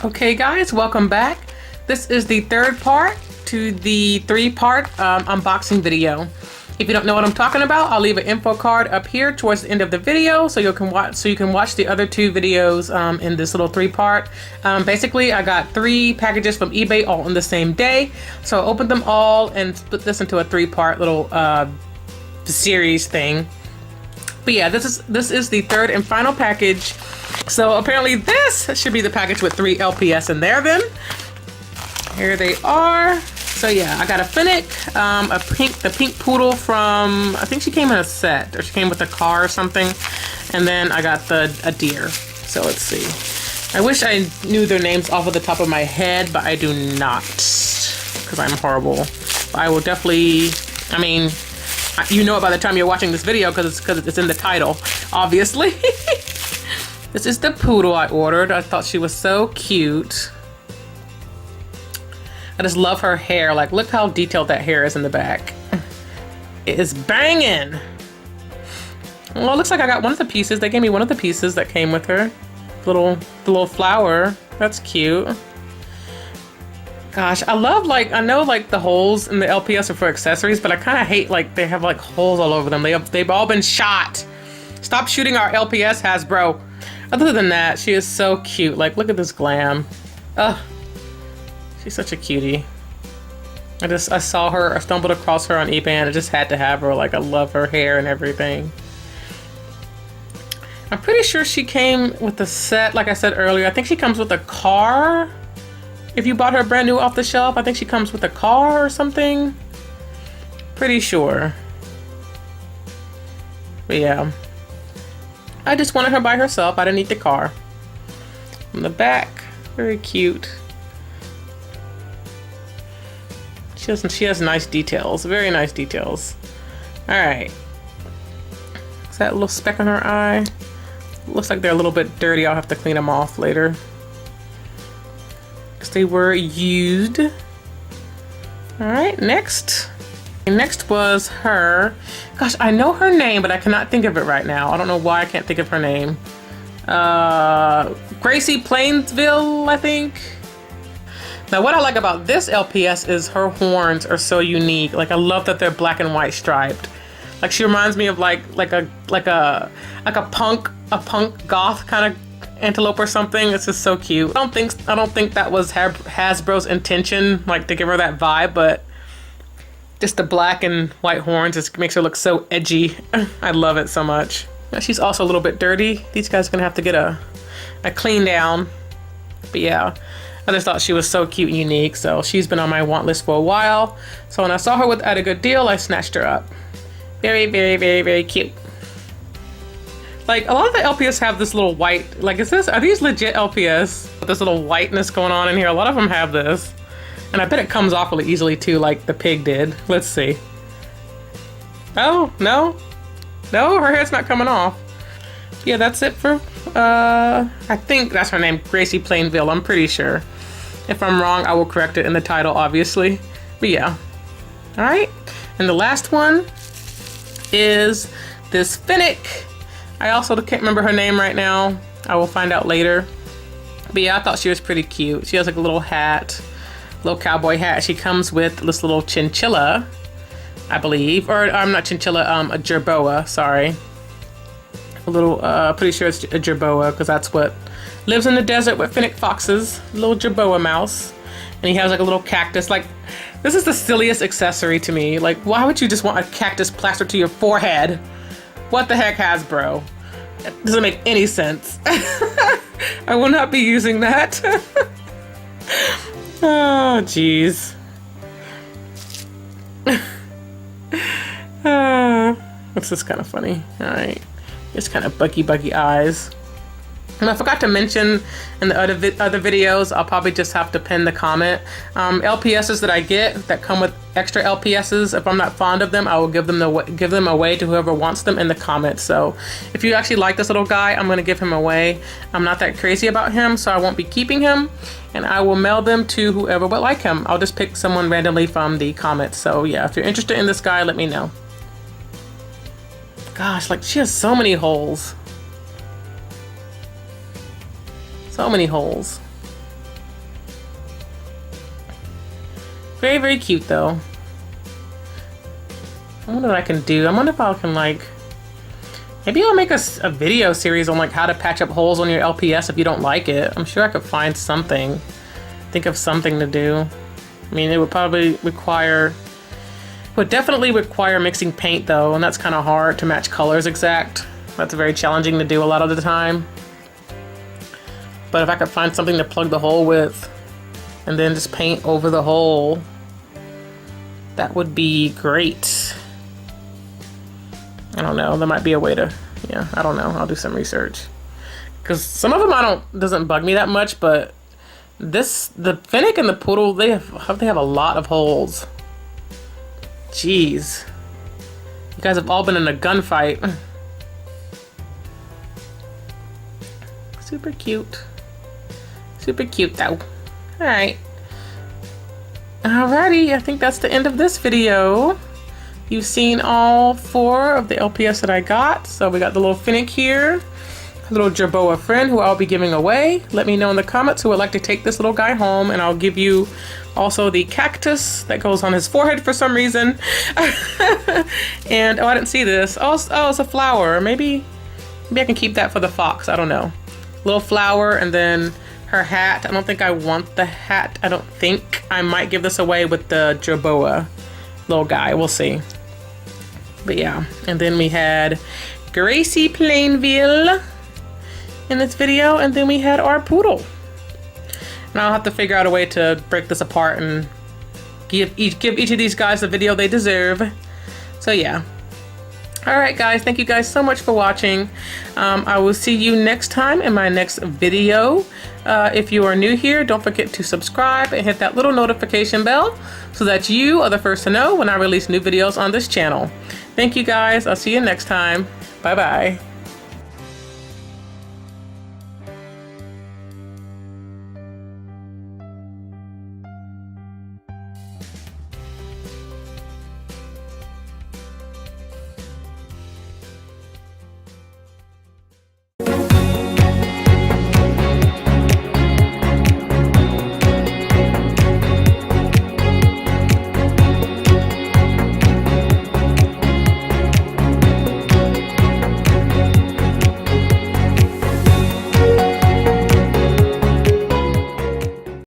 Okay guys, welcome back. This is the third part to the three-part unboxing video. If you don't know what I'm talking about, I'll leave an info card up here towards the end of the video so you can watch the other two videos in this little three-part. Basically, I got 3 packages from eBay all on the same day. So I opened them all and split this into a three-part little series thing. But yeah, this is the third and final package. So apparently this should be the package with 3 LPS in there then. Here they are. So yeah, I got a Finnick, the pink poodle from, I think she came in a set, or she came with a car or something. And then I got a deer. So let's see. I wish I knew their names off of the top of my head, but I do not, because I'm horrible. But I will definitely, I mean, you know it by the time you're watching this video because it's in the title, obviously. This is the poodle I ordered. I thought she was so cute. I just love her hair. Like, look how detailed that hair is in the back. It is banging. Well, it looks like I got one of the pieces. They gave me one of the pieces that came with her. The little flower. That's cute. Gosh, I love, like, I know, like, the holes in the LPS are for accessories, but I kind of hate, like, they have, like, holes all over them. They've all been shot. Stop shooting our LPS, Hasbro. Other than that, she is so cute. Like, look at this glam. Ugh. She's such a cutie. I saw her, I stumbled across her on eBay and I just had to have her. Like, I love her hair and everything. I'm pretty sure she came with a set, like I said earlier. I think she comes with a car. If you bought her brand new off the shelf, I think she comes with a car or something. Pretty sure. But yeah. I just wanted her by herself. I didn't need the car. On the back, very cute. She has nice details, very nice details. All right. Is that a little speck on her eye? Looks like they're a little bit dirty. I'll have to clean them off later. Because they were used. All right, next. Next was her. Gosh, I know her name, but I cannot think of it right now. I don't know why I can't think of her name. Gracie Plainsville, I think. Now, what I like about this LPS is her horns are so unique. Like, I love that they're black and white striped. Like, she reminds me of like a punk goth kind of antelope or something. It's just so cute. I don't think that was Hasbro's intention, like, to give her that vibe, but just the black and white horns just makes her look so edgy. I love it so much. Now, she's also a little bit dirty. These guys are gonna have to get a clean down. But yeah, I just thought she was so cute and unique. So she's been on my want list for a while. So when I saw her at a good deal, I snatched her up. Very, very, very, very cute. Like, a lot of the LPS have this little white, like, are these legit LPS? With this little whiteness going on in here. A lot of them have this. And I bet it comes off really easily too, like the pig did. Let's see. Oh, no. No, her hair's not coming off. Yeah, that's it for, I think that's her name, Gracie Plainville, I'm pretty sure. If I'm wrong, I will correct it in the title, obviously. But yeah. All right. And the last one is this Finnick. I also can't remember her name right now. I will find out later. But yeah, I thought she was pretty cute. She has like a little hat. Little cowboy hat. She comes with this little chinchilla, I believe, or I'm not chinchilla, a jerboa, sorry. A little, pretty sure it's a jerboa because that's what lives in the desert with Finnick foxes. Little jerboa mouse. And he has like a little cactus. Like, this is the silliest accessory to me. Like, why would you just want a cactus plastered to your forehead? What the heck, Hasbro? It doesn't make any sense. I will not be using that. Oh, jeez. This is kind of funny. All right. Just kind of buggy eyes. And I forgot to mention in the other videos, I'll probably just have to pin the comment. LPSs that I get that come with extra LPSs, if I'm not fond of them, I will give them away to whoever wants them in the comments. So if you actually like this little guy, I'm going to give him away. I'm not that crazy about him, so I won't be keeping him. And I will mail them to whoever would like him. I'll just pick someone randomly from the comments. So yeah, if you're interested in this guy, let me know. Gosh, like, she has so many holes. So many holes. Very, very cute though. I wonder what I can do. I wonder if I can like, maybe I'll make a video series on like how to patch up holes on your LPS if you don't like it. I'm sure I could find something, think of something to do. I mean, it would probably require, would definitely require mixing paint though, and that's kind of hard to match colors exact. That's very challenging to do a lot of the time. But if I could find something to plug the hole with and then just paint over the hole, that would be great. I don't know, there might be a way to, yeah, I don't know, I'll do some research. Because some of them doesn't bug me that much, but the Finnick and the Poodle, they have a lot of holes. Jeez. You guys have all been in a gunfight. Super cute. Super cute though. Alright. Alrighty, I think that's the end of this video. You've seen all 4 of the LPS that I got. So we got the little Finnick here, a little Jerboa friend who I'll be giving away. Let me know in the comments who would like to take this little guy home, and I'll give you also the cactus that goes on his forehead for some reason. And, oh, I didn't see this. Oh, it's a flower. Maybe I can keep that for the fox. I don't know. Little flower, and then her hat. I don't think I want the hat. I don't think. I might give this away with the Jerboa little guy. We'll see. But yeah, and then we had Gracie Plainville in this video, and then we had our poodle. And I'll have to figure out a way to break this apart and give each of these guys the video they deserve. So yeah. Alright guys, thank you guys so much for watching. I will see you next time in my next video. If you are new here, don't forget to subscribe and hit that little notification bell so that you are the first to know when I release new videos on this channel. Thank you guys. I'll see you next time. Bye bye.